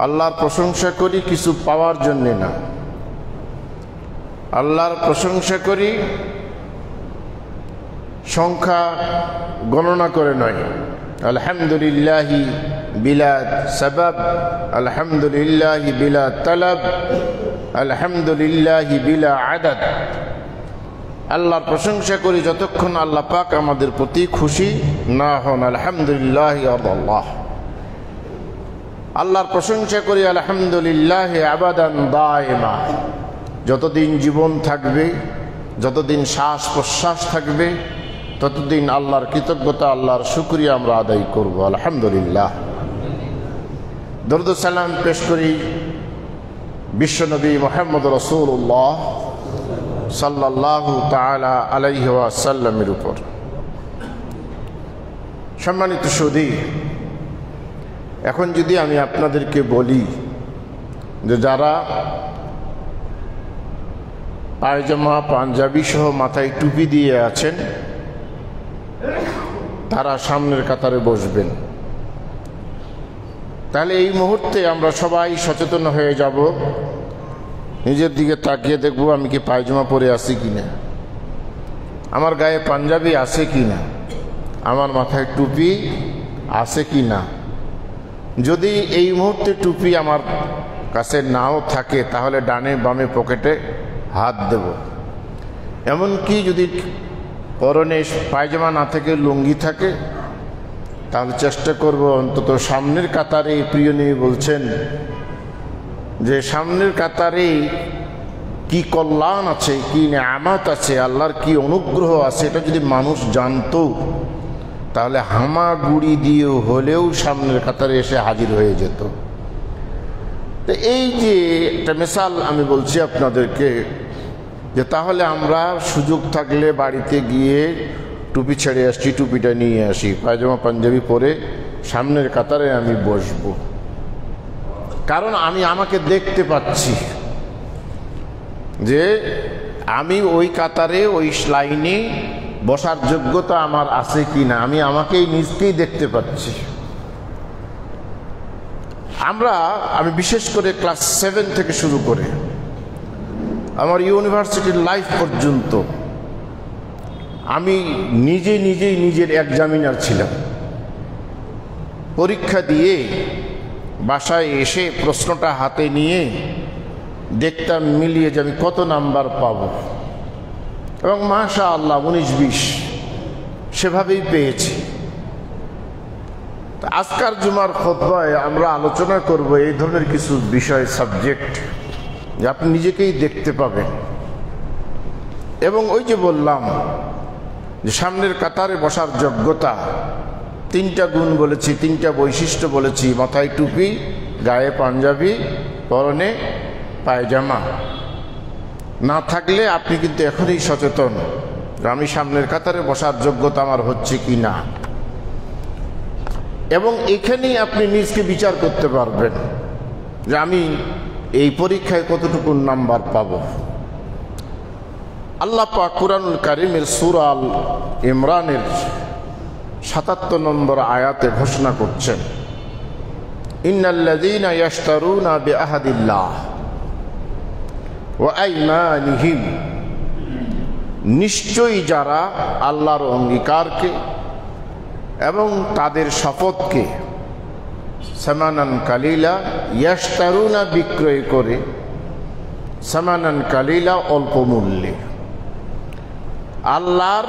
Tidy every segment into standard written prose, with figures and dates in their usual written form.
আল্লাহর প্রশংসা করি কিছু পাওয়ার জন্যে না, আল্লাহর প্রশংসা করি সংখ্যা গণনা করে নয়। আলহামদুলিল্লাহি বিলা সাবাব, আলহামদুলিল্লাহি বিলা তালাব, আলহামদুলিল্লাহি বিলা আদাদ। আল্লাহর প্রশংসা করি যতক্ষণ আল্লাহ পাক আমাদের প্রতি খুশি না হন। আলহামদুলিল্লাহি আল্লাহ। আল্লাহর প্রশংসা করি আলহামদুলিল্লাহ আবাদান দায়মা, যতদিন জীবন থাকবে, যতদিন শ্বাস প্রশ্বাস থাকবে, ততদিন আল্লাহর কৃতজ্ঞতা, আল্লাহর শুকরিয়া আমরা আদায় করব। আলহামদুলিল্লাহ। দরুদ সালাম পেশ করি বিশ্বনবী মুহাম্মদ রাসূলুল্লাহ সাল্লাল্লাহু তাআলা আলাইহি ওয়াসাল্লামের উপর। সম্মানিত সুধী, এখন যদি আমি আপনাদেরকে বলি যে যারা পায়জামা পাঞ্জাবি সহ মাথায় টুপি দিয়ে আছেন তারা সামনের কাতারে বসবেন, তাহলে এই মুহূর্তে আমরা সবাই সচেতন হয়ে যাব, নিজের দিকে তাকিয়ে দেখব আমি কি পায়জামা পরে আছি কিনা, আমার গায়ে পাঞ্জাবি আছে কিনা, আমার মাথায় টুপি আছে কিনা। যদি এই মুহূর্তে টুপি আমার কাছে নাও থাকে তাহলে ডানে বামে পকেটে হাত দেব। এমনকি যদি পরনে পায়জামা না থেকে লুঙ্গি থাকে তাহলে চেষ্টা করব অন্তত সামনের কাতারে। প্রিয় নবী বলছেন যে সামনের কাতারে কি কল্যাণ আছে, কি নেয়ামত আছে, আল্লাহর কি অনুগ্রহ আছে, এটা যদি মানুষ জানতো তাহলে হামাগুড়ি দিয়ে হলেও সামনের কাতারে এসে হাজির হয়ে যেত। তো এই যে একটা মিসাল আমি বলছি আপনাদেরকে, যে তাহলে আমরা সুযোগ থাকলে বাড়িতে গিয়ে টুপি ছেড়ে আসছি, টুপিটা নিয়ে আসি, পায়জামা পাঞ্জাবি পরে সামনের কাতারে আমি বসবো। কারণ আমি আমাকে দেখতে পাচ্ছি যে আমি ওই কাতারে ওই লাইনে বসার যোগ্যতা আমার আছে কি না, আমি আমাকেই নিজকেই দেখতে পাচ্ছি। আমি বিশেষ করে ক্লাস 7 থেকে শুরু করে আমার ইউনিভার্সিটির লাইফ পর্যন্ত আমি নিজেই নিজের এক্সামিনার ছিলাম। পরীক্ষা দিয়ে বাসায় এসে প্রশ্নটা হাতে নিয়ে দেখতাম মিলিয়ে যে আমি কত নাম্বার পাব, এবং মাশাআল্লাহ 19-20 সেভাবেই পেয়েছি। আজকার জুমার খুতবায় আমরা আলোচনা করব এই ধরনের কিছু বিষয়, সাবজেক্ট, যে আপনি নিজেকেই দেখতে পাবেন। এবং ওই যে বললাম যে সামনের কাতারে বসার যোগ্যতা, 3টা গুণ বলেছি, 3টা বৈশিষ্ট্য বলেছি। মাথায় টুপি, গায়ে পাঞ্জাবি, পরনে পায়জামা। না থাকলে আপনি কিন্তু এখনই সচেতন যে আমি সামনের কাতারে বসার যোগ্যতা আমার হচ্ছে কি না। এবং এখানেই আপনি নিজকে বিচার করতে পারবেন যে আমি এই পরীক্ষায় কতটুকু নাম্বার পাব। আল্লাহ পাক কুরআনুল কারীমের সূরা আল ইমরানের ৭৭ নম্বর আয়াতে ঘোষণা করছেন, ইন্নাল্লাযীনা ইয়াশতারুনা বিআহাদিল্লাহ ওয়া আইমানিহিম, নিশ্চয়ই যারা আল্লাহর অঙ্গীকারকে এবং তাদের শপথকে, সামানান কালিলা, ইয়াশতারুনা বিক্রয় করে, সামানান কালিলা অল্প মূল্যে। আল্লাহর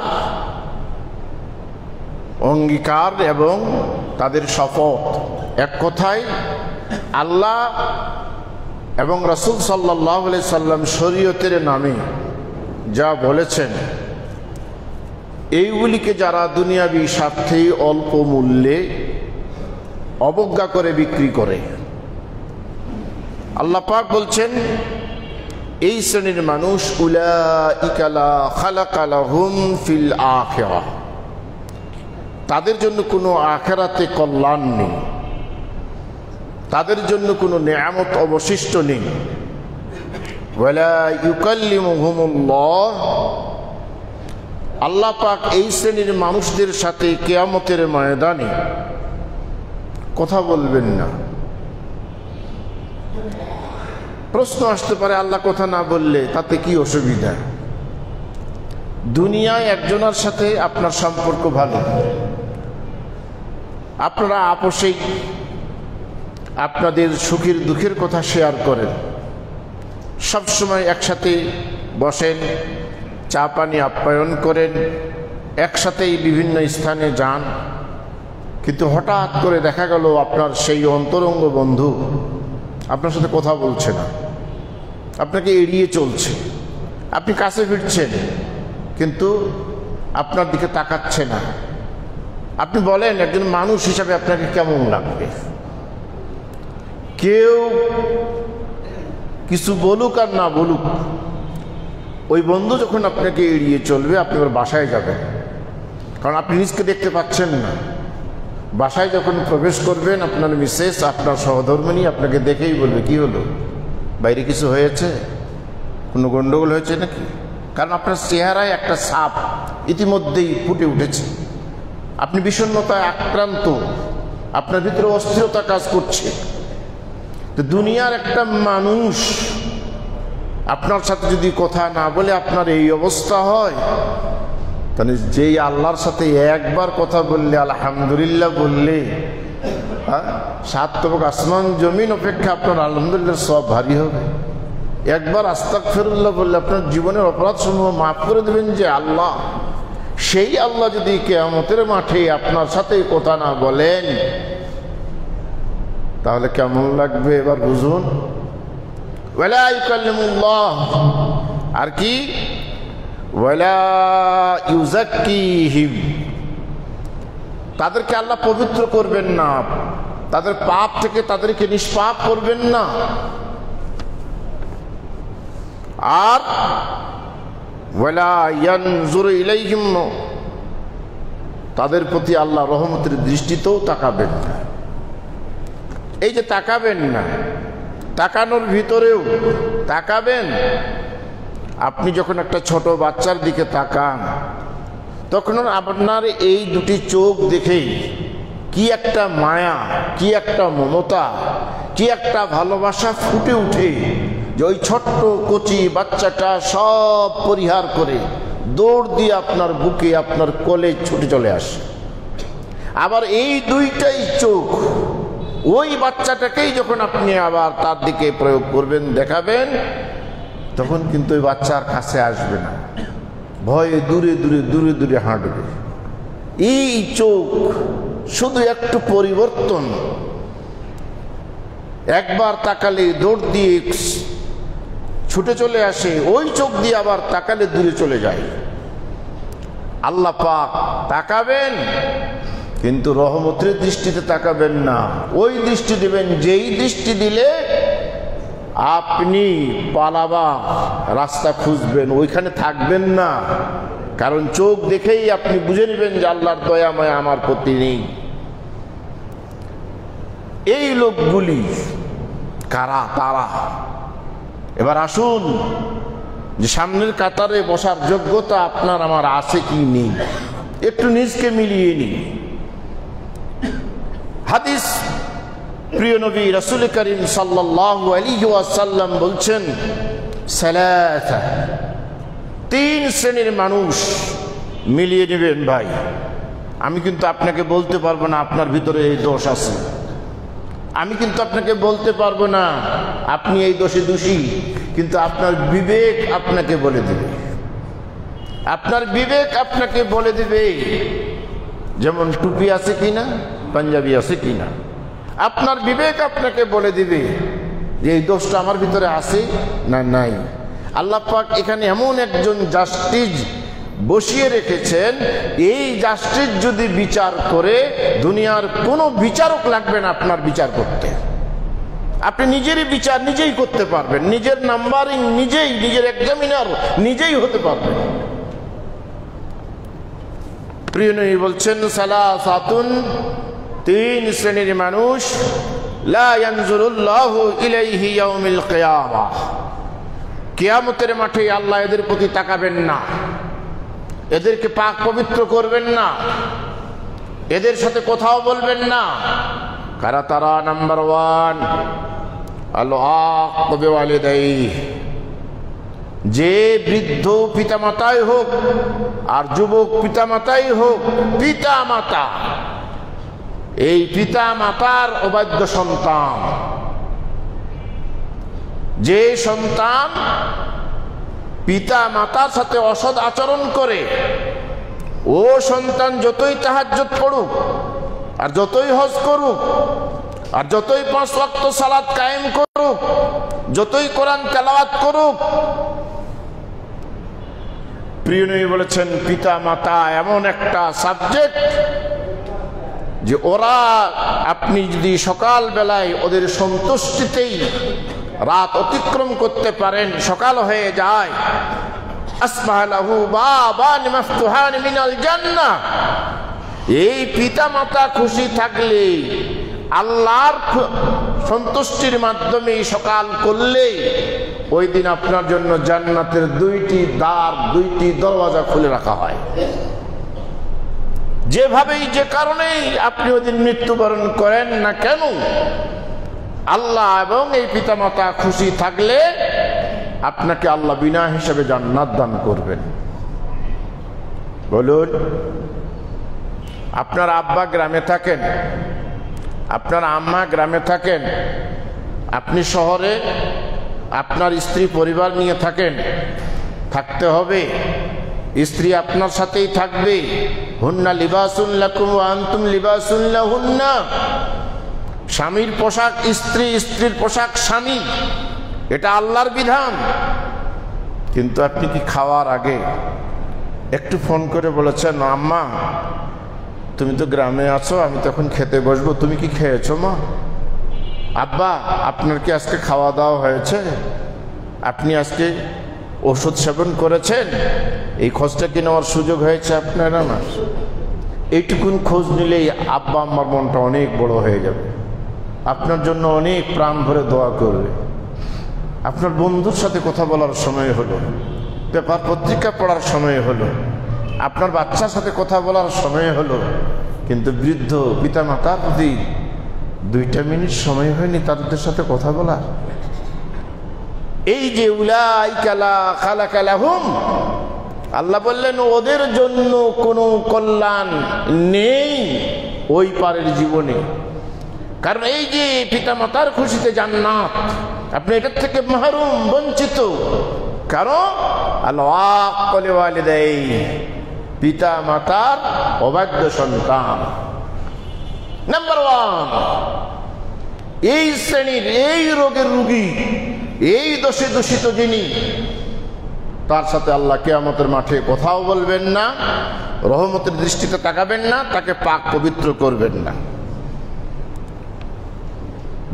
অঙ্গীকার এবং তাদের শপথ, এক কথায় আল্লাহ এবং রাসূল সাল্লাল্লাহু আলাইহি সাল্লাম শরীয়তের নামে যা বলেছেন এইগুলিকে যারা দুনিয়াবি স্বার্থেই অল্প মূল্যে অবজ্ঞা করে বিক্রি করে, আল্লাহ পাক বলছেন এই শ্রেণীর মানুষ উলাইকা লা খালাকা লাহুম ফিল আখিরাহ, তাদের জন্য কোনো আখিরাতে কল্যাণ নেই, তাদের জন্য কোনো নেয়ামত অবশিষ্ট নেই। ওয়ালা ইউকাল্লিমুহুমুল্লাহ, আল্লাহ পাক এই শ্রেণীর মানুষদের সাথে কিয়ামতের ময়দানে কথা বলবেন না। প্রশ্ন আসতে পারে, আল্লাহ কথা না বললে তাতে কি অসুবিধা? দুনিয়ায় একজনের সাথে আপনার সম্পর্ক ভালো, আপনারা আপোষেই আপনাদের সুখের দুঃখের কথা শেয়ার করেন, সবসময় একসাথে বসেন, চা পানি আপ্যায়ন করেন, একসাথেই বিভিন্ন স্থানে যান। কিন্তু হঠাৎ করে দেখা গেল আপনার সেই অন্তরঙ্গ বন্ধু আপনার সাথে কথা বলছে না, আপনাকে এড়িয়ে চলছে। আপনি কাছে ফিরছেন কিন্তু আপনার দিকে তাকাচ্ছে না। আপনি বলেন, একজন মানুষ হিসাবে আপনাকে কেমন লাগবে? কেউ কিছু বলুক আর না বলুক, ওই বন্ধু যখন আপনাকে এড়িয়ে চলবে, আপনি ওর বাসায় যাবেন, কারণ আপনি নিজকে দেখতে পাচ্ছেন না। বাসায় যখন প্রবেশ করবেন, আপনার মিসেস, আপনার সহধর্মিণী আপনাকে দেখেই বলবে, কি হলো, বাইরে কিছু হয়েছে, কোনো গন্ডগোল হয়েছে নাকি? কারণ আপনার চেহারায় একটা ছাপ ইতিমধ্যেই ফুটে উঠেছে। আপনি বিষণ্ণতায় আক্রান্ত, আপনার ভিতরে অস্থিরতা কাজ করছে। তো দুনিয়ার একটা মানুষ আপনার সাথে যদি কথা না বলে আপনার এই অবস্থা হয়, তাহলে যেই আল্লাহর সাথে একবার কথা বললে, আলহামদুলিল্লাহ বললে, 7 তবক আসমান জমিন অপেক্ষা আপনার আলহামদুলিল্লাহ সব ভারী হবে। একবার আস্তাগফিরুল্লাহ বললে আপনার জীবনের অপরাধ সমূহ মাফ করে দেবেন যে আল্লাহ। সেই আল্লাহ যদি কিয়ামতের মাঠে আপনার সাথে কথা না বলেন, তাহলে কেমন লাগবে এবার বুঝুন। ওয়ালা ইউকাল্লিমুল্লাহ, আর কি, ওয়ালা ইউযাক্কিহিম, তাদেরকে আল্লাহ পবিত্র করবেন না, তাদের পাপ থেকে তাদেরকে নিষ্পাপ করবেন না। আর ওয়ালা ইয়ানজুরু ইলাইহিম, তাদের প্রতি আল্লাহ রহমতের দৃষ্টিতেও তাকাবেন না। এই যে তাকাবেন না, তাকানোর ভিতরেও তাকাবেন। আপনি যখন একটা ছোট বাচ্চার দিকে তাকান, তখন আপনার এই দুটি চোখ দেখেই কি একটা মায়া, কি একটা মমতা, কি একটা ভালোবাসা ফুটে উঠে, যে ওই ছোট্ট কচি বাচ্চাটা সব পরিহার করে দৌড় দিয়ে আপনার বুকে, আপনার কোলে ছুটে চলে আসে। আবার এই দুইটাই চোখ ওই বাচ্চাটাকেই যখন আপনি আবার তার দিকে প্রয়োগ করবেন, দেখাবেন, তখন কিন্তু ওই বাচ্চার কাছে আসবে না, ভয়ে দূরে দূরে দূরে দূরে হাঁটবে। এই চোখ শুধু একটু পরিবর্তন, একবার তাকালে দৌড় দিয়ে ছুটে চলে আসে, ওই চোখ দিয়ে আবার তাকালে দূরে চলে যায়। আল্লাহ পাক তাকাবেন, কিন্তু রহমতের দৃষ্টিতে তাকাবেন না। ওই দৃষ্টি দিবেন যেই দৃষ্টি দিলে আপনি পালাবা রাস্তা খুঁজবেন, ওইখানে থাকবেন না। কারণ চোখ দেখেই আপনি বুঝে নেবেন যে আল্লাহর দয়াময় আমার প্রতি নেই। এই লোকগুলি কারা? তারা। এবার আসুন, যে সামনের কাতারে বসার যোগ্যতা আপনার আমার আছে কি নেই, একটু নিজকে মিলিয়ে নিন। হাদিস, প্রিয় নবী রাসূল করিম সাল্লাল্লাহু আলাইহি ওয়াসাল্লাম বলছেন, সালাসা, 3 শ্রেণীর মানুষ মিলিয়ে নেবেন। ভাই, আমি কিন্তু আপনাকে বলতে পারবো না আপনার ভিতরে এই দোষ আছে, আমি কিন্তু আপনাকে বলতে পারবো না আপনি এই দোষে দোষী, কিন্তু আপনার বিবেক আপনাকে বলে দেবে। আপনার বিবেক আপনাকে বলে দেবে, যেমন টুপি আছে কিনা, পাঞ্জাবি আছে কিনা, আপনার বিবেক আপনাকে বলে দিবে যে এই দোষটা আমার ভিতরে আছে না নাই। আল্লাহ পাক এখানে এমন একজন জাস্টিস বসিয়ে রেখেছেন, এই জাস্টিস যদি বিচার করে, দুনিয়ার কোনো বিচারক লাগবে না আপনার বিচার করতে। আপনি নিজেরই বিচার নিজেই করতে পারবেন, নিজের নাম্বারিং নিজেই, নিজের এক্সামিনার নিজেই হতে পারবেন। প্রিয় নবী বলছেন, সালাসাতুন, 3 শ্রেণীর মানুষ, লা ইয়ানজুরুল্লাহু ইলাইহি ইয়াউমিল কিয়ামাহ, কিয়ামতের মাঠে আল্লাহ এদের প্রতি তাকাবেন না, এদেরকে পাক পবিত্র করবেন না, এদের সাথে কথাও বলবেন না। কারা তারা? নাম্বার 1, আল-আক বিওয়ালিদাইহি, যে বৃদ্ধ পিতামাতাই হোক আর যুবক পিতামাতাই হোক, পিতামাতা, এই পিতামাতার অবাধ্য সন্তান, যে সন্তান পিতা মাতার সাথে অসৎ আচরণ করে, ও সন্তান যতই তাহাজ্জুদ পড়ুক আর যতই হজ করুক আর যতই 5 ওয়াক্ত সালাত কায়েম করুক, যতই কোরআন তেলাওয়াত করুক, প্রিয় নবী বলেছেন পিতা মাতা এমন একটা সাবজেক্ট যে ওরা, আপনি যদি সকাল বেলায় ওদের সন্তুষ্টিতেই রাত অতিক্রম করতে পারেন, সকাল হয়ে যায়, আসবাহা লাহু বাবান মাফতুহান মিনাল জান্নাহ, এই পিতা মাতা খুশি থাকলে, আল্লাহর সন্তুষ্টির মাধ্যমে সকাল করলে, ওই দিন আপনার জন্য জান্নাতের 2টি দ্বার, 2টি দরওয়াজা খুলে রাখা হয়। যেভাবেই যে কারণেই আপনি ওই দিন মৃত্যুবরণ করেন না কেন, আল্লাহ এবং এই পিতামাতা খুশি থাকলে আপনাকে আল্লাহ বিনা হিসাবে জান্নাত দান করবেন। বলুন, আপনার আব্বা গ্রামে থাকেন, আপনার আম্মা গ্রামে থাকেন, আপনি শহরে আপনার স্ত্রী পরিবার নিয়ে থাকেন, থাকতে হবে, স্ত্রী আপনার সাথেই থাকবে। হুন্না লিবাসুন লাকুম ওয়া আনতুম লিবাসুন লাহুন্না, স্বামীর পোশাক স্ত্রী, স্ত্রীর পোশাক স্বামী, এটা আল্লাহর বিধান। কিন্তু আপনি কি খাওয়ার আগে একটু ফোন করে বলেছেন, আম্মা তুমি তো গ্রামে আছো, আমি তখন খেতে বসবো, তুমি কি খেয়েছো মা? আব্বা আপনার কি আজকে খাওয়া দাওয়া হয়েছে? আপনি আজকে ওষুধ সেবন করেছেন? এই খোঁজটা কি নেওয়ার সুযোগ হয়েছে আপনারা? না, এইটুকুন খোঁজ নিলেই আব্বা আম্মার মনটা অনেক বড় হয়ে যাবে, আপনার জন্য অনেক প্রাণ ভরে দোয়া করবে। আপনার বন্ধুর সাথে কথা বলার সময় হলো, পেপার পত্রিকা পড়ার সময় হলো, আপনার বাচ্চার সাথে কথা বলার সময় হলো, কিন্তু বৃদ্ধ পিতা মাতার প্রতি 2টা মিনিট সময় হয়নি তাদের সাথে কথা বলার। এই যে উলাইকা লা খালাকা লাহুম, আল্লাহ বললেন ওদের জন্য কোনো কল্যাণ নেই ওই পারের জীবনে। কারণ এই যে পিতা মাতার খুশিতে জান্নাত, আপনি এটার থেকে মাহরুম, বঞ্চিত। কারণ আল-আক লিওয়ালিদাইহি, পিতা মাতার অবাধ্য সন্তান। নাম্বার 1, এই শ্রেণীর, এই রোগের রোগী, এই দোষে দূষিত যিনি, তার সাথে আল্লাহ কিয়ামতের মাঠে কথাও বলবেন না, রহমতের দৃষ্টিতে তাকাবেন না, তাকে পাক পবিত্র করবেন না।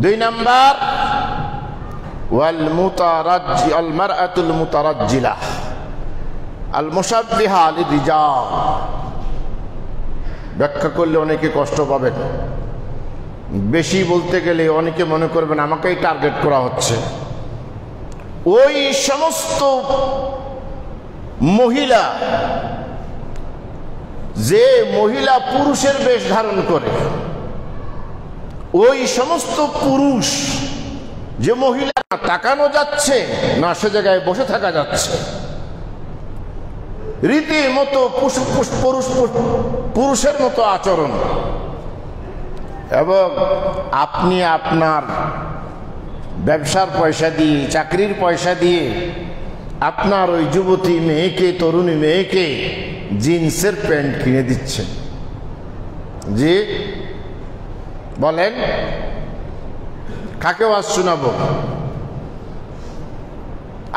2 নাম্বার, ওয়াল মুতারাজ্জি, আল মারআতুল মুতারাজ্জিলা আল মুশাব্বিহা লিরিজাল। ব্যাখ্যা করলে অনেকে কষ্ট পাবেন, বেশি বলতে গেলে অনেকে মনে করবেন আমাকেই টার্গেট করা হচ্ছে। ওই সমস্ত মহিলা, যে মহিলা পুরুষের বেশ ধারণ করে, ওই সমস্ত পুরুষ, যে মহিলা তাকানো যাচ্ছে না সে জায়গায় বসে থাকা যাচ্ছে, রীতিমতো পুরুষের মতো আচরণ, এবং আপনি আপনার ব্যবসার পয়সা দিয়ে, চাকরির পয়সা দিয়ে আপনার ওই যুবতী মেয়েকে, তরুণী মেয়েকে জিন্সের প্যান্ট কিনে দিচ্ছেন। জি বলেন, কাকে ওয়াজ শোনাবো?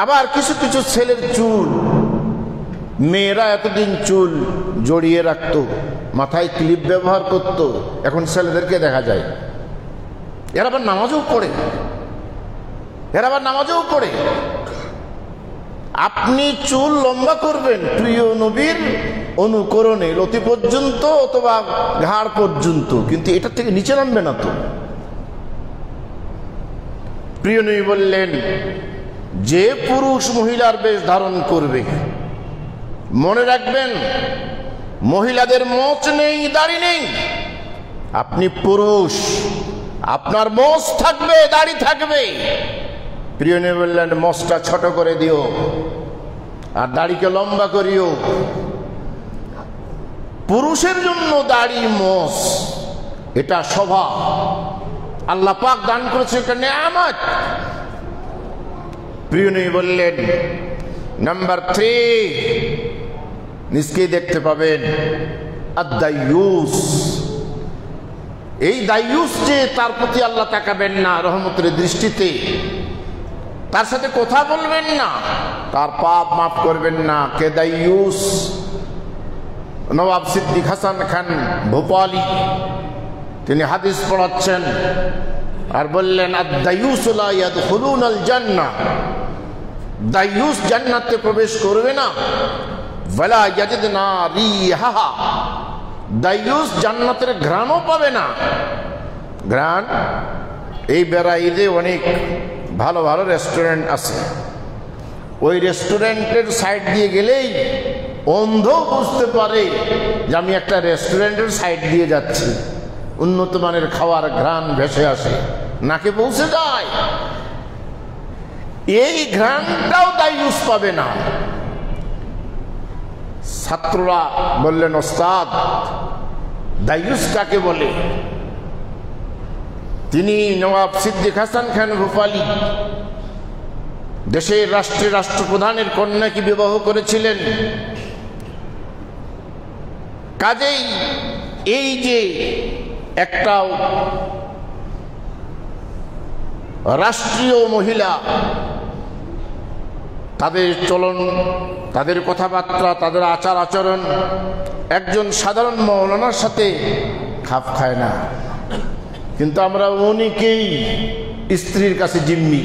আবার কিছু কিছু ছেলের চুল, মেয়েরা এতদিন চুল জড়িয়ে রাখতো, মাথায় ক্লিপ ব্যবহার করত, এখন ছেলেদেরকে দেখা যায় এরা আবার নামাজেও পড়ে, আপনি চুল লম্বা করবেন প্রিয় নবীর অনুকরণে লতি পর্যন্ত অথবা ঘাড় পর্যন্ত, কিন্তু এটার থেকে নিচে নামবে না তো। প্রিয় নবী বললেন, যে পুরুষ মহিলার বেশ ধারণ করবে, মনে রাখবেন মহিলাদের মোচ নেই, দাড়ি নেই। আপনি পুরুষ, আপনার মোষ থাকবে, দাড়ি থাকবে। প্রিয় নবী বললেন মোষটা ছোট করে দিও আর দাড়িকে লম্বা করিও। পুরুষের জন্য দাড়ি মোষ এটা স্বভাব, আল্লাহ পাক দান করেছে, এটা নেয়ামত। প্রিয় নবী বললেন নাম্বার 3 নিশ্চয়ই দেখতে পাবেন আদ-দায়ুস। এই দায়ুস যে তার প্রতি আল্লাহ তাকাবেন না রহমতের দৃষ্টিতে, তার সাথে কথা বলবেন না, তার পাপ মাফ করবেন না। কে দায়ুস? নবাব সিদ্দিক হাসান খান ভোপালী, তিনি হাদিস পড়াচ্ছেন আর বললেন আদ-দায়ুস লা ইয়াদখুলুনাল জান্নাহ, দায়ুস জান্নাতে প্রবেশ করবে না। ওয়ালা ইয়াজিদনা রিহাহা, দায়ুস জান্নাতের ঘ্রাণও পাবে না। ঘ্রাণ, এই বেড়াইলে অনেক ভালো ভালো রেস্টুরেন্ট আছে, ওই রেস্টুরেন্টের সাইড দিয়ে গেলেই অন্ধ বুঝতে পারে যে আমি একটা রেস্টুরেন্টের সাইড দিয়ে যাচ্ছি। উন্নত মানের খাওয়ার ঘ্রাণ ভেসে আসে, নাকে পৌঁছে যায়। এই ঘ্রাণটাও দায়ুস পাবে না। ছাত্ররা বললেন ওস্তাদ দায়ুস কাকে বলে? তিনি নবাব সিদ্দিক হাসান খান ভোপালী দেশের রাষ্ট্রপ্রধানের কন্যাকে বিবাহ করেছিলেন। কাজেই এই যে একটা রাষ্ট্রীয় মহিলা, তাদের চলন, তাদের কথাবার্তা, তাদের আচার আচরণ একজন সাধারণ মৌলানার সাথে খাপ খায় না। কিন্তু আমরা অনেকেই স্ত্রীর কাছে জিম্মি।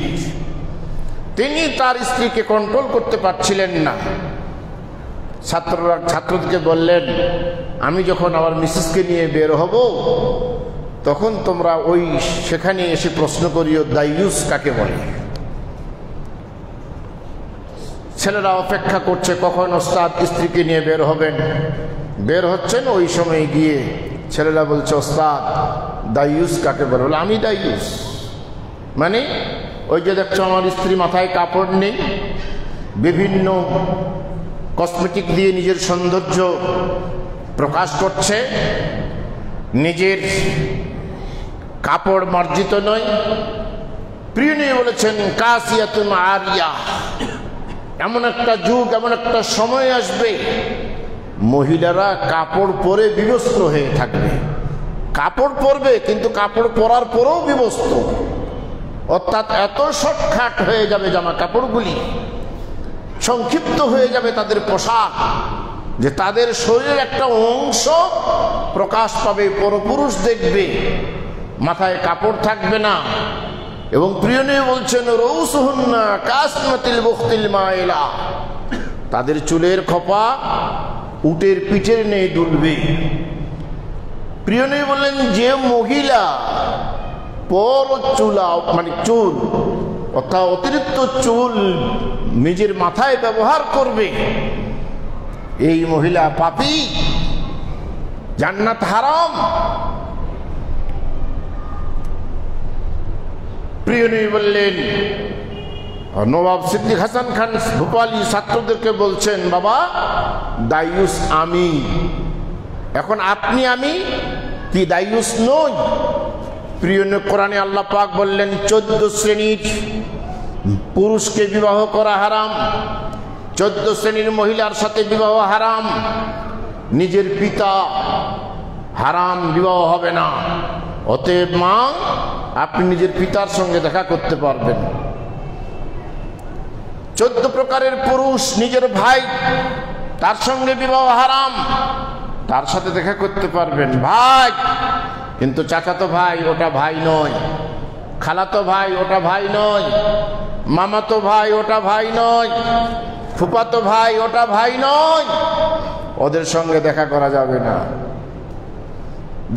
তিনি তার স্ত্রীকে কন্ট্রোল করতে পারছিলেন না। ছাত্রদেরকে বললেন আমি যখন আমার মিসেসকে নিয়ে বের হব তখন তোমরা ওই সেখানে এসে প্রশ্ন করিও দায়ুস কাকে বলে। ছেলেরা অপেক্ষা করছে কখন ওস্তাদ স্ত্রীকে নিয়ে বের হবেন। বের হচ্ছেন, ওই সময় গিয়ে ছেলেরা বলছে ওস্তাদ দায়ুস কাকে বলে? বলে আমি দায়ুস মানে ওই যে দেখছো আমার স্ত্রী মাথায় কাপড় নেই, বিভিন্ন কসমেটিক দিয়ে নিজের সৌন্দর্য প্রকাশ করছে, নিজের কাপড় মার্জিত নয়। প্রিয় নবী বলেছেন কাসিয়াতুন আরিয়া, এমন একটা যুগ, এমন একটা সময় আসবে মহিলারা কাপড় পরে বিবস্ত্র হয়ে থাকবে। কাপড় পরবে কিন্তু কাপড় পরার পরেও বিবস্ত্র, অর্থাৎ এত শর্টকাট হয়ে যাবে জামা কাপড়গুলি, সংক্ষিপ্ত হয়ে যাবে তাদের পোশাক, যে তাদের শরীরের একটা অংশ প্রকাশ পাবে, পরপুরুষ দেখবে, মাথায় কাপড় থাকবে না। এবং প্রিয় নবী বলছেন রউসুহুন্না কাসমাতিল বুখতিল মাইলা, তাদের চুলের খোপা উটের পিঠের নেই দুলবে। প্রিয় নবী বললেন যে মহিলা পর চুলা মানে চুল অর্থাৎ অতিরিক্ত চুল নিজের মাথায় ব্যবহার করবে, এই মহিলা পাপী, জান্নাত হারাম। প্রিয় নবী বললেন, নবাব সিদ্দিক হাসান খান ভোপালী ছাত্রদেরকে বলছেন বাবা দায়ুস আমি, এখন আপনি আমি কি দায়ুস নই? প্রিয় নবী কোরআনে আল্লাহ পাক বললেন 14 শ্রেণীর পুরুষকে বিবাহ করা হারাম, 14 শ্রেণীর মহিলার সাথে বিবাহ হারাম, নিজের পিতা হারাম, বিবাহ হবে না। অতএব মা আপনি নিজের পিতার সঙ্গে দেখা করতে পারবেন। 14 প্রকারের পুরুষ, নিজের ভাই তার সঙ্গে বিবাহ হারাম, তার সাথে দেখা করতে পারবেন। ভাই কিন্তু চাচাতো ভাই ওটা ভাই নয়, খালাতো ভাই ওটা ভাই নয়, মামাতো ভাই ওটা ভাই নয়, ফুফাতো ভাই ওটা ভাই নয়, ওদের সঙ্গে দেখা করা যাবে না।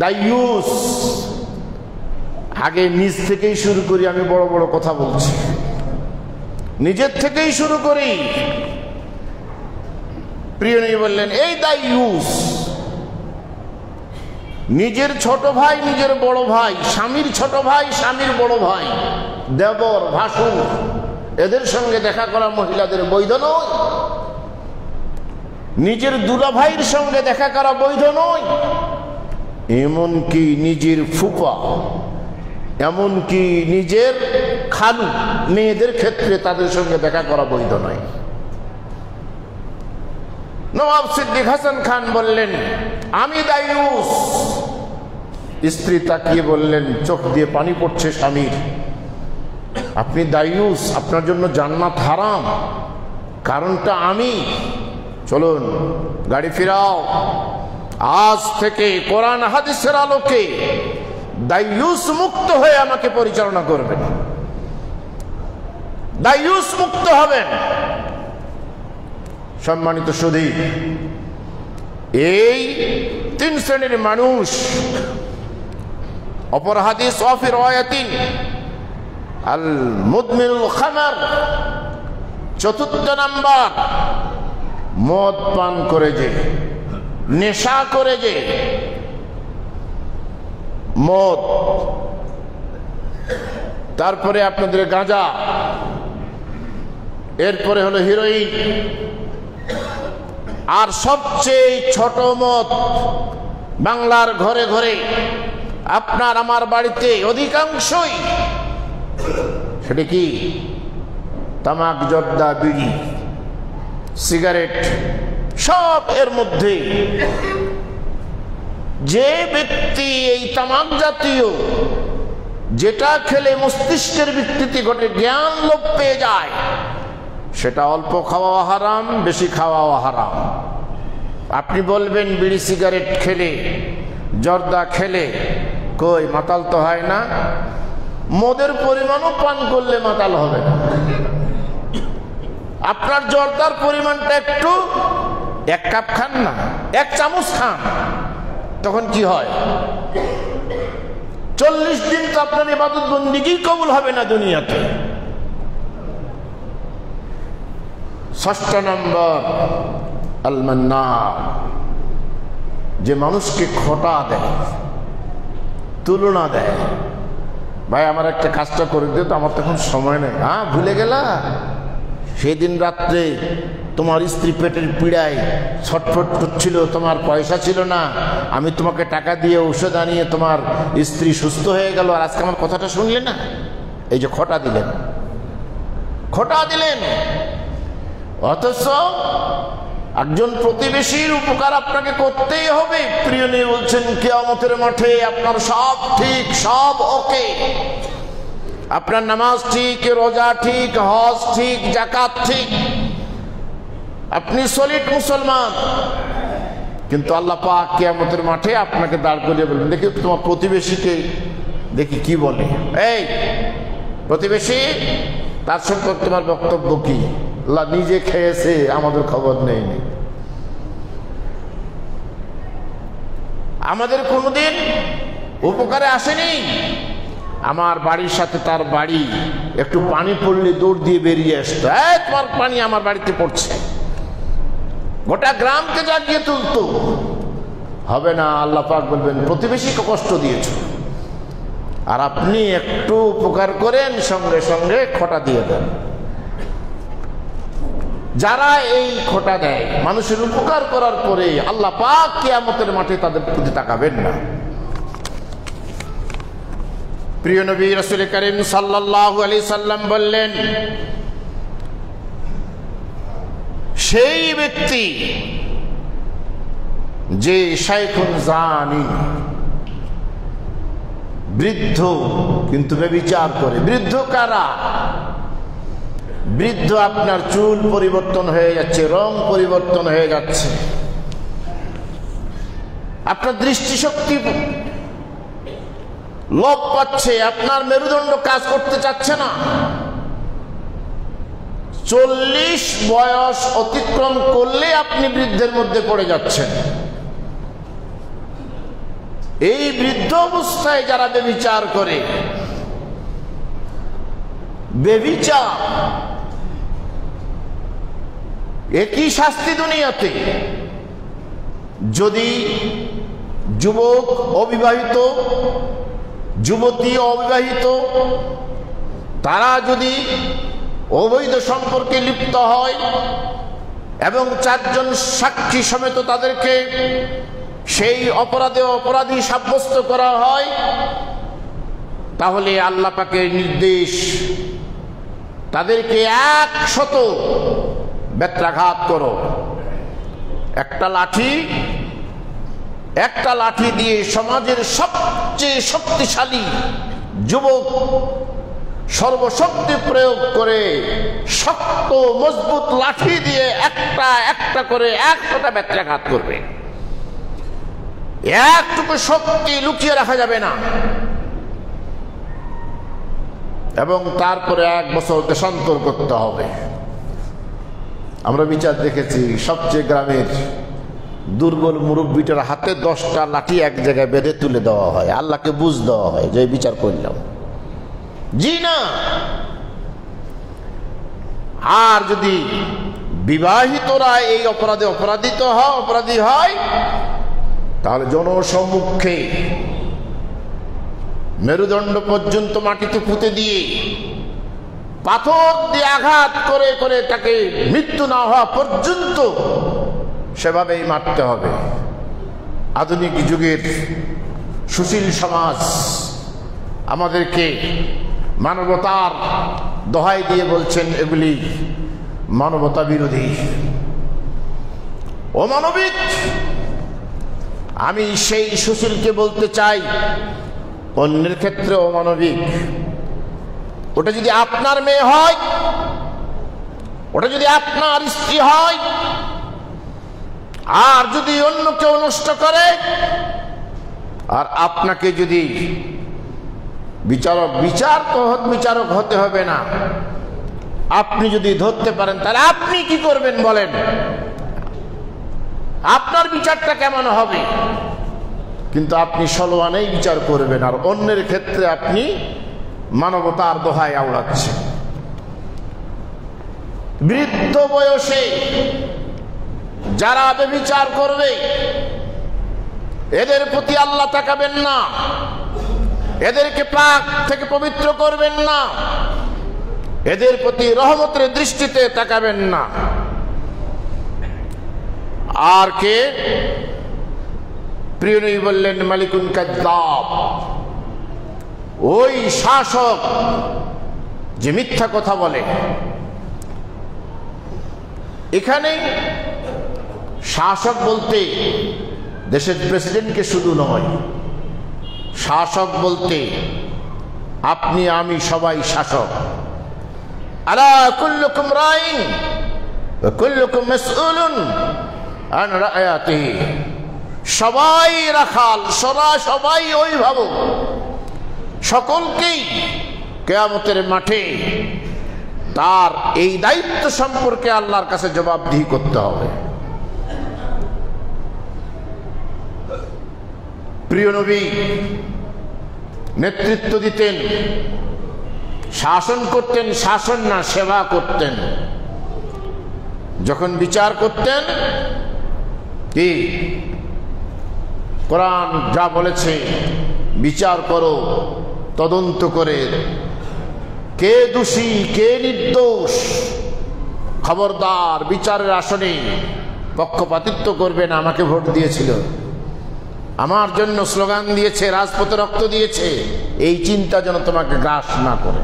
দায়ুস, আগে নিজ থেকেই শুরু করি, আমি বড় বড় কথা বলছি, নিজের থেকেই শুরু করি। প্রিয় নবী বললেন এই দায়ুস নিজের ছোট ভাই নিজের বড় ভাই, স্বামীর ছোট ভাই স্বামীর বড় ভাই, দেবর ভাসুর, এদের সঙ্গে দেখা করা মহিলাদের বৈধ নয়। নিজের দুলাভাইয়ের সঙ্গে দেখা করা বৈধ নয়। এমনকি নিজের ফুফা, এমনকি নিজের খালু মেয়েদের ক্ষেত্রে তাদের সঙ্গে দেখা করা বৈধ নয়। নবাব সিদ্দিক হাসান খান বললেন, আমি দায়ুস। স্ত্রী তাকিয়ে বললেন, চোখ দিয়ে পানি পড়ছে স্বামীর, আপনি দায়ুস, আপনার জন্য জান্নাত হারাম, কারণটা আমি। চলুন গাড়ি ফিরাও, আজ থেকে কোরআন হাদিসের আলোকে দায়ুস মুক্ত হয়ে আমাকে পরিচালনা করবেন, দায়ুস মুক্ত হবেন। সম্মানিত সুধী, এই তিন শ্রেণীর মানুষ। অপর হাদিস, ওয়াফি রাওয়ায়াতিন আল মুদমিনুল খামার, চতুর্থ নাম্বার, মদ পান করে যে, নেশা করে যে, মদ, তারপরে আপনাদের গাঁজা, এরপরে হলো হিরোইন, আর সবচেয়ে ছোট মদ বাংলার ঘরে ঘরে, আপনার আমার বাড়িতে অধিকাংশই, সেটা কি? তামাক, জর্দা, বিড়ি, সিগারেট, সব এর মধ্যে। যে ব্যক্তি এই তামাক জাতীয়, যেটা খেলে মস্তিষ্কের বিকৃতি ঘটে, জ্ঞান লোপ পেয়ে যায়, সেটা অল্প খাওয়া হারাম, বেশি খাওয়া হারাম। আপনি বলবেন বিড়ি সিগারেট খেলে, জর্দা খেলে কই মাতাল তো হয় না? মদের পরিমাণও পান করলে মাতাল হবে না। আপনার জর্দার পরিমাণটা একটু, এক কাপ খান না, এক চামচ খান, তখন কি হয়? 40 দিন তো আপনার ইবাদত বন্দেগী কবুল হবে না দুনিয়াতে। ষষ্ঠ নম্বর, আল মান্নান, যে মানুষকে খোটা দেয়, তুলনা দেয়। ভাই আমার একটা কাজটা করে দিও তো, আমার তখন সময় নেই। হ্যাঁ, ভুলে গেলা সেদিন রাত্রে তোমার স্ত্রী পেটের পীড়ায় ছটফট করছিল, তোমার পয়সা ছিল না, আমি তোমাকে টাকা দিয়ে ঔষধ আনিয়ে তোমার স্ত্রী সুস্থ হয়ে গেল, আর আজকে আমার কথাটা শুনলে না। এই যে খোটা দিলেন, খোটা দিলেন। অথচ একজন প্রতিবেশীর উপকার আপনাকে করতেই হবে। প্রিয় নবী বলছেন, কিয়ামতের মাঠে আপনার সব ঠিক, সব ওকে, আপনার নামাজ ঠিক, রোজা ঠিক, হজ ঠিক, যাকাত ঠিক, আপনি সলিড মুসলমান, কিন্তু আল্লাহ পাক কিয়ামতের মাঠে আপনাকে দাঁড় করিয়ে বলবেন, দেখি তোমার প্রতিবেশীকে দেখি কি বলে। এই প্রতিবেশী, তার সম্পর্কে তোমার বক্তব্য কি? আল্লাহ নিজে খেয়েছে, আমাদের খবর নেই। আমাদের কোনোদিন উপকারে আসেনি। আমার বাড়ির সাথে তার বাড়ি, একটু পানি পড়লে দৌড় দিয়ে বেরিয়ে আসতো, তোমার পানি আমার বাড়িতে পড়ছে, গোটা গ্রামকে জাগিয়ে তুলতো। হবে না, আল্লাহ পাক বলবেন প্রতিবেশীকে কষ্ট দিয়েছ, আর আপনি একটু উপকার করেন, সঙ্গে সঙ্গে খোটা দিয়ে দেন। যারা এই খোটা দেয়, মানুষের উপকার করার পরে আল্লাহ পাক কিয়ামতের মাঠে তাদের প্রতি তাকাবেন না। প্রিয় নবী রাসূল করিম সাল্লাল্লাহু আলাইহি সাল্লাম বললেন, সেই ব্যক্তি যে শাইখুন জানি, বৃদ্ধ কিন্তু ব্যভিচার করে। বৃদ্ধ কারা? বৃদ্ধ আপনার চুল পরিবর্তন হয়ে যাচ্ছে, রং পরিবর্তন হয়ে যাচ্ছে, আপনার দৃষ্টিশক্তি লোপ পাচ্ছে, আপনার মেরুদণ্ড কাজ করতে চাচ্ছে না। 40 বয়স অতিক্রম করলে আপনি বৃদ্ধের মধ্যে পড়ে যাচ্ছেন। এই বৃদ্ধ অবস্থায় যারা ব্যভিচার করে, ব্যভিচার একই শাস্তি দুনিয়াতে। যদি যুবক অবিবাহিত, যুবতী অবিবাহিত, তারা যদি অবৈধ সম্পর্কে লিপ্ত হয় এবং 4 জন সাক্ষী সমেত তাদেরকে সেই অপরাধী সাব্যস্ত করা হয়, তাহলে আল্লাহ পাকের নির্দেশ তাদেরকে 100 বেত্রাঘাত করো। একটা লাঠি দিয়ে সমাজের সবচেয়ে শক্তিশালী যুবক সর্বশক্তি প্রয়োগ করে শক্ত মজবুত লাঠি দিয়ে একটা করে 100টা বেত্রাঘাত করবে। একটুকু শক্তি লুকিয়ে রাখা যাবে না। এবং তারপরে 1 বছর দেশান্তর করতে হবে। আমরা বিচার দেখেছি, সবচেয়ে গ্রামের দুর্বল মুরব্বীটার হাতে 10টা লাঠি এক জায়গায় বেঁধে তুলে দেওয়া হয়, আল্লাহকে বুঝ দেওয়া হয় যে বিচার করলাম। জি না। আর যদি বিবাহিতরা এই অপরাধী হয়, তাহলে জনসম্মুখে মেরুদণ্ড পর্যন্ত মাটিতে পুঁতে দিয়ে পাথর দিয়ে আঘাত করে করে তাকে মৃত্যু না হওয়া পর্যন্ত সেভাবেই মারতে হবে। আধুনিক যুগের সুশীল সমাজ আমাদেরকে মানবতার দোহাই দিয়ে বলছেন এগুলি মানবতা বিরোধী, অমানবিক। আমি সেই সুশীলকে বলতে চাই, অন্যের ক্ষেত্রে অমানবিক। ওটা যদি আপনার মেয়ে হয়, ওটা যদি আপনার স্ত্রী হয়, আর যদি অন্য কেউ নষ্ট করে, আর আপনাকে যদি বিচারক হতে হবে না, আপনি যদি ধরতে পারেন, তাহলে আপনি কি করবেন বলেন? আপনার বিচারটা কেমন হবে? কিন্তু আপনি সলোয়ানেই বিচার করবেন, আর অন্যের ক্ষেত্রে আপনি মানবতার দোহাই আওড়াচ্ছেন। বৃদ্ধ বয়সে যারা ব্যভিচার করবে, এদের প্রতি আল্লাহ তাকাবেন না, এদেরকে পাক থেকে পবিত্র করবেন না, এদের প্রতি রহমতের দৃষ্টিতে তাকাবেন না। আর কে? প্রিয় নবী বললেন মালিকুন কাযযাব, ওই শাসক যে মিথ্যা কথা বলে। এখানে শাসক বলতে দেশের প্রেসিডেন্টকে শুধু নয়, শাসক বলতে আপনি আমি সবাই শাসক। আলা কুল্লুকুম রাইন ওয়া কুল্লুকুম মাসউলুন আন রায়াতিহি, সবাই রাখাল, সবাই অভিভাবক, সকলকেই কিয়ামতের মাঠে তার এই দায়িত্ব সম্পর্কে আল্লাহর কাছে জবাবদিহি করতে হবে। প্রিয় নবী নেতৃত্ব দিতেন, শাসন করতেন, শাসন না সেবা করতেন। যখন বিচার করতেন, কি কোরআন যা বলেছে বিচার করো, তদন্ত করে কে দোষী কে নির্দোষ, খবরদার বিচারের আসনে পক্ষপাতিত্ব করবে না। আমাকে ভোট দিয়েছিল, আমার জন্য স্লোগান দিয়েছে, রাজপথে রক্ত দিয়েছে, এই চিন্তা যেন তোমাকে গ্রাস না করে।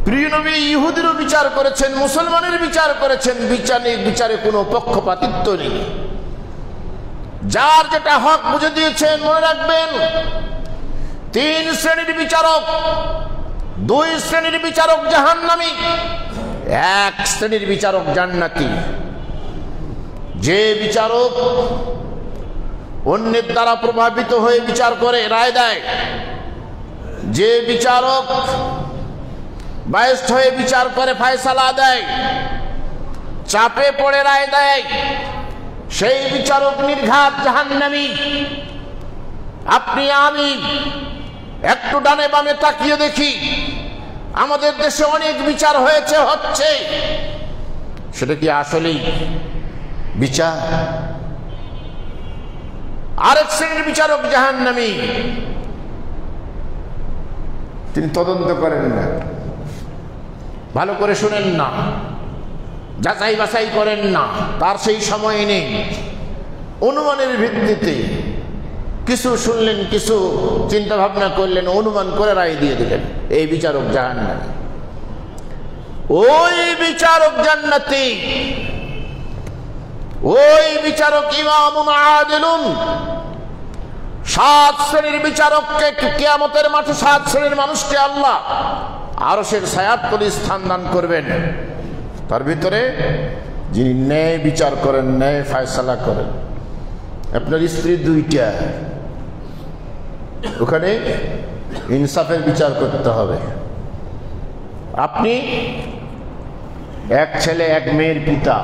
প্রিয় নবী ইহুদিরও বিচার করেছেন, মুসলমানের বিচার করেছেন। বিচারে কোনো পক্ষপাতিত্ব নেই। যার যেটা হক বুঝে দিয়েছেন। মনে রাখবেন, 3 শ্রেণীর বিচারক, 2 শ্রেণীর বিচারক জাহান্নামী, 1 শ্রেণীর বিচারক জান্নাতি। যে বিচারক অন্যের দ্বারা প্রভাবিত হয়ে বিচার করে, রায় দেয়, যে বিচারক বায়স্ত হয়ে বিচার করে, ফয়সালা দেয়, চাপে পড়ে রায় দেয়, সেই বিচারক নির্ঘাত জাহান্নামী। আপনি আমি একটু ডানে বামে তাকিয়ে দেখি, আমাদের দেশে অনেক বিচার হয়েছে, হচ্ছে, সেটা কি আসলেই বিচার? আরেক শ্রেণীর বিচারক জাহান্নামী, তিনি তদন্ত করেন না, ভালো করে শুনেন না, যাচাই বাছাই করেন না, তার সেই সময় নেই। অনুমানের ভিত্তিতে কিছু শুনলেন, কিছু চিন্তা ভাবনা করলেন, অনুমান করে রায় দিয়ে দিলেন, এই বিচারক জাহান্নামী। ওই বিচারক জান্নাতি, ওই বিচারক ইমামুন আদিলুন। 7 শ্রেণীর বিচারককে কিয়ামতের মাঠে 7 শ্রেণীর মানুষকে আল্লাহ আরশের ছায়াতলে স্থান দান করবেন। তার ভিতরে যিনি ন্যায় বিচার করেন, ন্যায় ফয়সালা করেন। আপনার স্ত্রী 2টা, ওখানে ইনসাফের বিচার করতে হবে। আপনি এক ছেলে এক মেয়ের পিতা,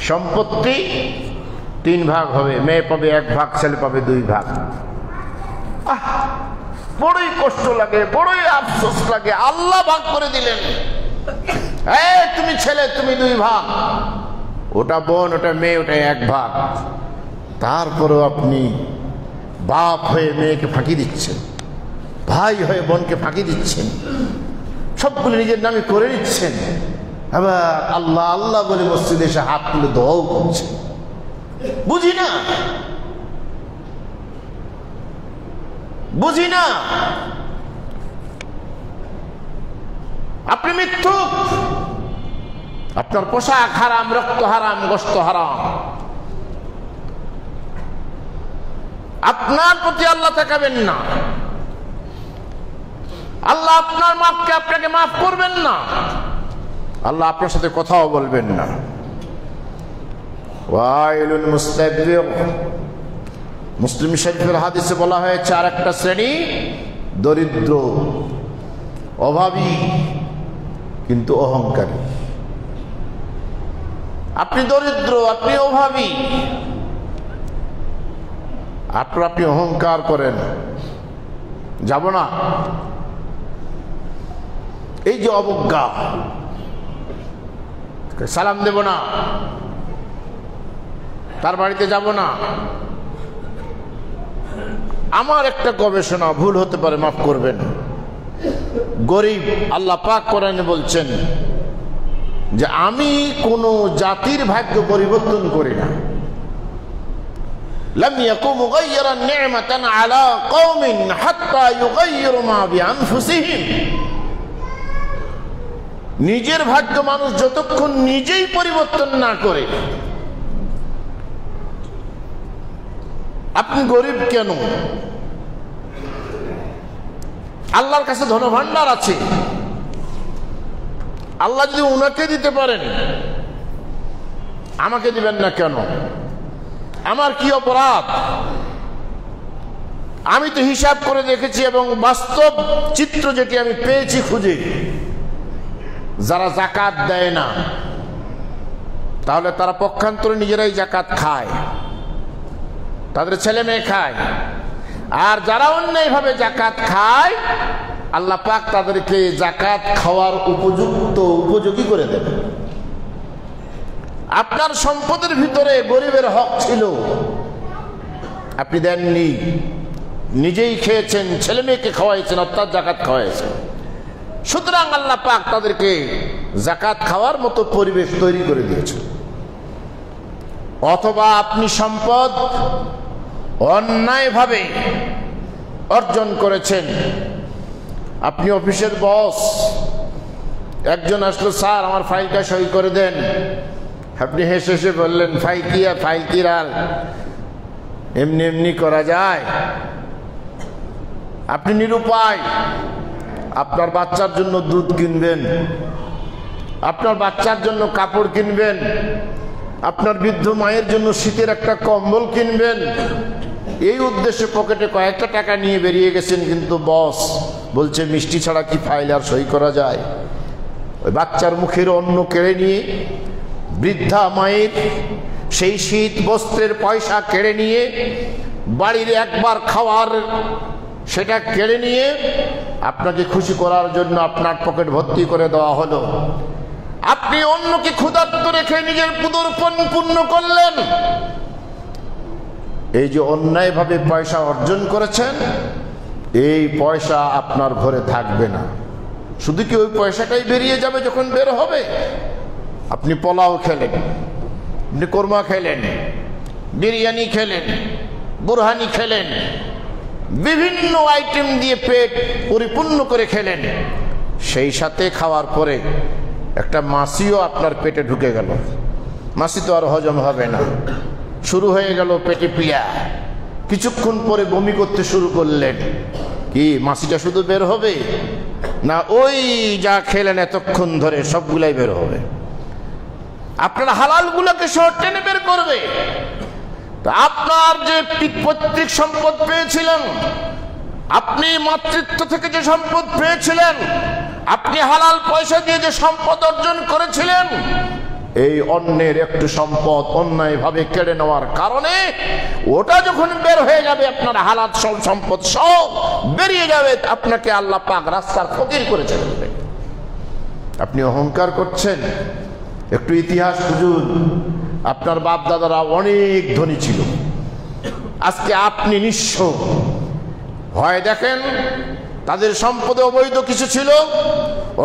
সম্পত্তি 3 ভাগ হবে, মেয়ে পাবে 1 ভাগ, ছেলে পাবে 2 ভাগ। বড়ই কষ্ট লাগে, বড়ই আফসোস লাগে, আল্লাহ ভাগ করে দিলেন। তুমি ছেলে, তুমি 2 ভাগ, ওটা বোন, ওটা মেয়ে, ওটা 1 ভাগ। তারপরেও আপনি বাপ হয়ে মেয়েকে ফাঁকি দিচ্ছেন, ভাই হয়ে বোনকে ফাঁকি দিচ্ছেন, সবগুলো নিজের নামে করে নিচ্ছেন। আবার আল্লাহ আল্লাহ বলে মসজিদে এসে হাত তুলে দোয়াও করছেন। বুঝি না, বুঝি না। আপনি মিথ্যুক, আপনার পোশাক হারাম, রক্ত হারাম, গোশত হারাম। আপনার প্রতি আল্লাহ তাকাবেন না, আল্লাহ আপনার মাপকে আপনাকে মাফ করবেন না, আল্লাহ আপনার সাথে কথাও বলবেন না। ওয়াইলুল মুস্তাকবির, মুসলিম শরীফের হাদিসে বলা হয়েছে আরেকটা শ্রেণী দরিদ্র, অভাবী কিন্তু অহংকারী। আপনি দরিদ্র, আপনি অভাবী, আপনি অহংকার করেন, যাব না, এই যে অবজ্ঞা, সালাম দেব না, তার বাড়িতে যাব না। আমার একটা গবেষণা ভুল হতে পারে, মাফ করবেন। গরিব, আল্লাহ পাক কোরআনে বলছেন যে আমি কোন জাতির ভাগ্য পরিবর্তন করি না। লাম ইয়াকু মুগায়্যিরান নি'মাতান আলা কওমিন হাত্তা ইউগায়্যিরু মা বিআনফুসিহিম। নিজের ভাগ্য মানুষ যতক্ষণ নিজেই পরিবর্তন না করে। আপনি গরিব কেন? আল্লাহর কাছে ধনভাণ্ডার আছে, আল্লাহ যদি উনাকে দিতে পারেন, আমাকে দিবেন না কেন? আমার কি অপরাধ? আমি তো হিসাব করে দেখেছি এবং বাস্তব চিত্র যেটি আমি পেয়েছি খুঁজে, যারা যাকাত দেয় না তাহলে তারা পক্ষান্তরে নিজেরাই যাকাত খায়, তাদের ছেলে মেয়ে খায়। আর যারা অন্যায়ভাবে যাকাত খায়, আল্লাহ পাক তাদেরকে যাকাত খাওয়ার উপযোগী করে দেবে। আপনার সম্পদের ভিতরে গরিবের হক ছিল, আপনি দেননি, নিজেই খেয়েছেন, ছেলে মেয়েকে খাওয়াইছেন, অর্থাৎ যাকাত খাওয়াইছেন। সুতরাং আল্লাহ পাক তাদেরকে যাকাত খাওয়ার মতো পরিবেশ তৈরি করে দিয়েছেন। অথবা আপনি সম্পদ অন্যায়ভাবে অর্জন করেছেন। আপনি অফিসের বস, একজন আসলো, স্যার আমার ফাইলটা সই করে দেন। আপনি হেসে হেসে বললেন, ফাইল কি আর এমনি এমনি করা যায়? আপনি নিরুপায়। আপনার বাচ্চার জন্য দুধ কিনবেন, আপনার বাচ্চার জন্য কাপড় কিনবেন, আপনার বৃদ্ধ মায়ের জন্য শীতের একটা কম্বল কিনবেন। এই উদ্দেশ্যে পকেটে কয়েকটা টাকা নিয়ে বেরিয়ে গেছেন, কিন্তু বস বলছে মিষ্টি ছাড়া কি ফাইল আর সই করা যায়? ওই বাচ্চার মুখের অন্ন কেড়ে নিয়ে, বৃদ্ধা মায়ের সেই শীত বস্ত্রের পয়সা কেড়ে নিয়ে, বাড়ির একবার খাওয়ার সেটা কেড়ে নিয়ে আপনাকে খুশি করার জন্য আপনার পকেট ভর্তি করে দেওয়া হলো। আপনি অন্যকে ক্ষুধার্ত রেখে নিজের উদরপণ পূর্ণ করলেন। এই যে অন্যায়ভাবে পয়সা অর্জন করেছেন, এই পয়সা আপনার ঘরে থাকবে না। শুধু কি ওই পয়সাটাই বেরিয়ে যাবে যখন বের হবে? আপনি পোলাও খেলেন, আপনি কোরমা খেলেন, বিরিয়ানি খেলেন, বুরহানি খেলেন, বিভিন্ন আইটেম দিয়ে পেট পরিপূর্ণ করে খেলেন, সেই সাথে খাওয়ার পরে একটা মাছিও আপনার পেটে ঢুকে গেল। মাছি তো আর হজম হবে না, শুরু হয়ে গেল পেটে পিয়া। কিছুক্ষণ পরে বমি করতে শুরু করলেন। কি মাছিটা শুধু বের হবে না, ওই যা খেলেন এতক্ষণ ধরে সবগুলাই বের হবে। আপনার হালালগুলোকে শহর টেনে বের করবে। তা আপনার যে পৈতৃক সম্পদ পেয়েছিলেন, আপনি মাতৃত্ব থেকে যে সম্পদ পেয়েছিলেন, আপনি হালাল পয়সা দিয়ে যে সম্পদ অর্জন করেছিলেন, এই অন্যের একটু সম্পদ অন্যায়ভাবে কেড়ে নেওয়ার কারণে ওটা যখন বের হয়ে যাবে, আপনার হালাল সম্পদ সব বেরিয়ে যাবে, আপনাকে আল্লাহ পাক রাস্তার ফকির করে ছেড়ে দেবে। আপনি অহংকার করছেন। একটু ইতিহাস খুঁজুন। আপনার বাপ দাদারা অনেক ধনী ছিল, আজকে আপনি নিঃস্ব। হয় দেখেন তাদের সম্পদে অবৈধ কিছু ছিল,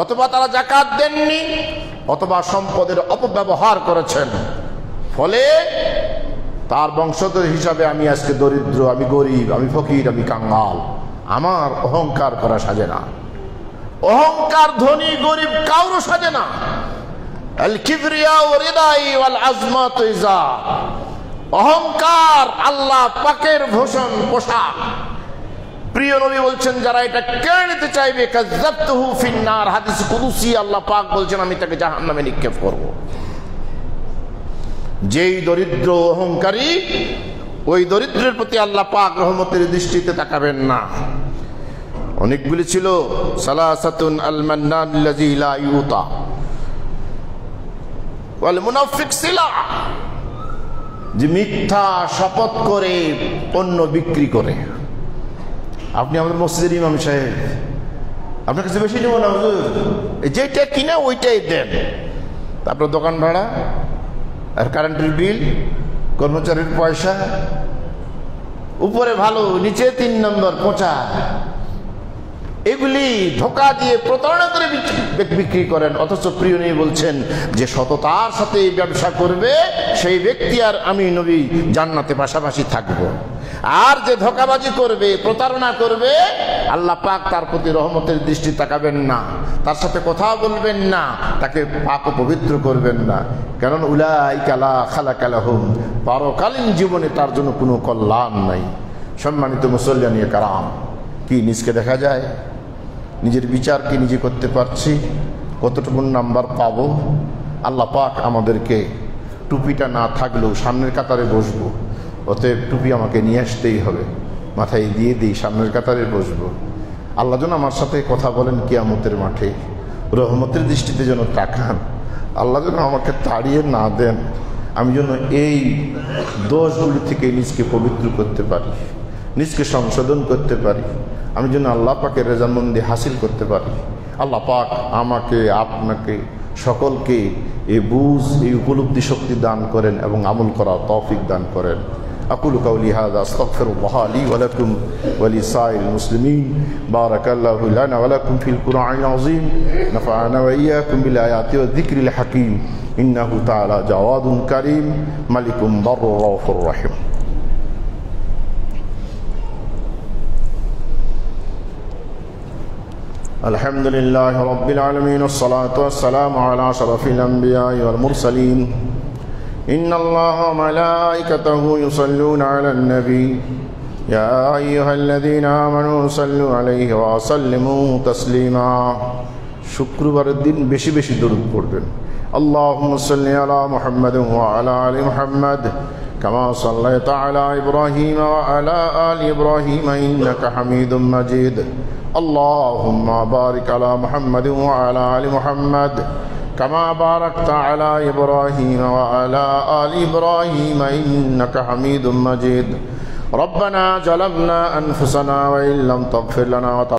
অথবা তারা যাকাত দেননি, অথবা সম্পদের অপব্যবহার করেছেন। ফলে তার বংশধর হিসাবে আমি আজকে দরিদ্র, আমি গরিব, আমি ফকির, আমি কাঙ্গাল। আমার অহংকার করা সাজে না। অহংকার ধনী গরিব কারো সাজে না। আল কিবরিয়া ওয়া রিদাই ওয়াল আজমাতু ইজার। অহংকার আল্লাহ পাকের ভূষণ পোশাক। প্রিয় নবী বলছেন, যারা এটা কেড়ে নিতে চাইবে কাযাবতুহু ফিন্নার। হাদিস কুদসি আল্লাহ পাক বলছেন, আমি তাকে জাহান্নামে নিক্ষেপ করব। যেই দরিদ্র অহংকারী, ওই দরিদ্রের প্রতি আল্লাহ পাক রহমতের দৃষ্টিতে তাকাবেন না। অনেকগুলি ছিল, সালাসাতুন আল মান্নান আল্লাযী লা ইউতা ওয়াল মুনাফিক সিলা, যে মিথ্যা শপথ করে পণ্য বিক্রি করে। আপনি আমাদের মসজিদের ইমাম সাহেব, আপনার কাছে বেশি নেব না হুজুর, যেটা কিনা ওইটাই দেন। তারপর দোকান ভাড়া আর কারেন্টের বিল, কর্মচারীর পয়সা, উপরে ভালো নিচে 3 নম্বর পচা, এগুলি ধোঁকা দিয়ে প্রতারণা করে বিক্রি করেন। অথচ প্রিয় নবী বলছেন যে সততার সাথে ব্যবসা করবে সেই ব্যক্তি আর আমি নবী জান্নাতে পাশাপাশি থাকব। আর যে ধোঁকাবাজি করবে, প্রতারণা করবে, আল্লাহ পাক তার প্রতি রহমতের দৃষ্টি তাকাবেন না, তার সাথে কথা বলবেন না, তাকে পাক ও পবিত্র করবেন না। কারণ উলাইকা লা খালাকা লাহুম, পরকালীন জীবনে তার জন্য কোনো কল্যাণ নাই। সম্মানিত মুসল্লিয়ান কারাম, কি নিজকে দেখা যায়? নিজের বিচার কি নিজে করতে পারছি? কতটুকু নাম্বার পাবো? আল্লাহ পাক আমাদেরকে টুপিটা না থাকলেও সামনের কাতারে বসবো, অতএব টুপি আমাকে নিয়ে আসতেই হবে, মাথায় দিয়ে দিই, সামনের কাতারে বসবো। আল্লাহ যেন আমার সাথে কথা বলেন কিয়ামতের মাঠে, রহমতের দৃষ্টিতে যেন তাকান। আল্লাহ যেন আমাকে তাড়িয়ে না দেন, আমি যেন এই দোষগুলি থেকে নিজকে পবিত্র করতে পারি, নিজকে সংশোধন করতে পারি, আমি যেন আল্লাহ পাকের রেজামন্দি হাসিল করতে পারি। আল্লাহ পাক আমাকে, আপনাকে, সকলকে এই বুঝ, এই উপলব্ধি শক্তি দান করেন এবং আমল করার তৌফিক দান করেন। আকুলু কাউলি হাযা আস্তাগফিরুল্লাহ লি ওয়া লাকুম ওয়া লিসাইরিল মুসলিমিন। বারাকাল্লাহু লানা ওয়া লাকুম ফিল কুরআনিল আযীম। নাফা'না ওয়া ইয়্যাকুম বিল আয়াতি ওয়া যিকরিল হাকীম। ইন্নাহু তাআলা জাওয়াদুন কারীম মালিকুম বাররুর রাউফুর রহিম। الحمد لله رب العالمين، والصلاة والسلام على أشرف الأنبياء والمرسلين. إن الله وملائكته يصلون على النبي يا أيها الذين آمنوا صلوا عليه وسلموا تسليما. শুক্রবারের দিন বেশি বেশি দরুদ পড়বেন। اللهم صل على محمد وعلى آل محمد كما صليت على إبراهيم وعلى آل إبراهيم إنك حميد مجيد. اللهم بارك على محمد وعلى آل محمد كما باركت على إبراهيم وعلى آل إبراهيم إنك حميد مجيد. ربنا ظلمنا أنفسنا وإن لم تغفر لنا